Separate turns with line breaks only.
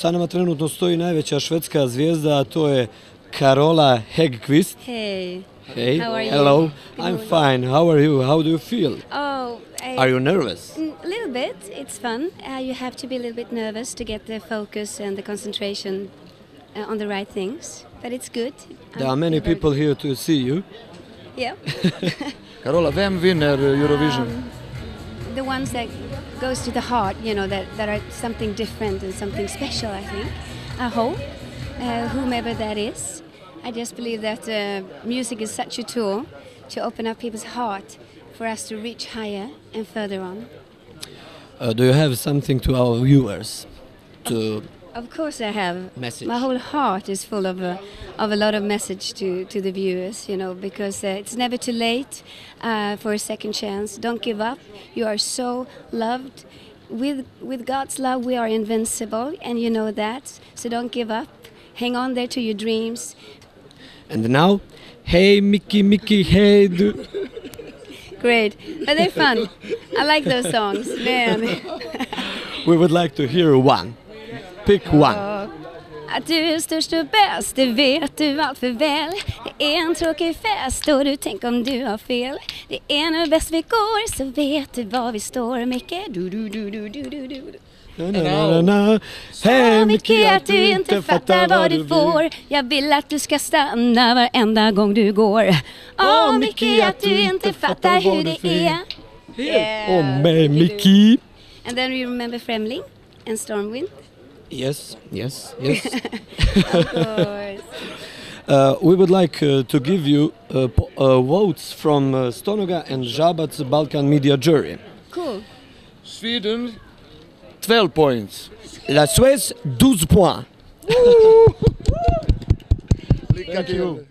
Sa nama trenutno stoji najveća švedska zvijezda, a to je Carola Häggkvist.
Hey.
Hey,
How are you?
hello. I'm fine. How are you? How do you feel?
Oh,
Are you nervous?
A little bit. It's fun. You have to be a little bit nervous to get the focus and the concentration on the right things. But it's good.
There are many people here to see you.
Yeah.
Carola, vem vinner Eurovision?
The ones that goes to the heart, you know, that are something different and something special, I think. I hope. Whomever that is. I just believe that music is such a tool to open up people's heart for us to reach higher and further on.
Do you have something to our viewers?
Of course I have.
Message.
My whole heart is full of a lot of message to the viewers, you know, because it's never too late for a second chance. Don't give up. You are so loved. With God's love we are invincible, and you know that. So don't give up. Hang on there to your dreams.
And now, hey Mickey, Mickey, hey do.
Great. But they're fun. I like those songs, man.
We would like to hear one. Pick one.
Att du är störst och bäst, det vet du allt för väl. Det är en tråkig fest och du tänker om du har fel. Det är nu bäst vi går, så vet du var vi står, Micke. Du.
Hey
Micke, att du inte fattar vad du får. Jag vill att du ska stanna varenda gång du går. Micke, att du inte fattar hur det är.
Oh mig Mickey.
And then we remember Fremling and Stormwind.
Yes.
Of course.
We would like to give you votes from Stonoga and Žabac Balkan Media Jury.
Cool.
Sweden, 12 points.
La Suède, 12 points.
Lycka till!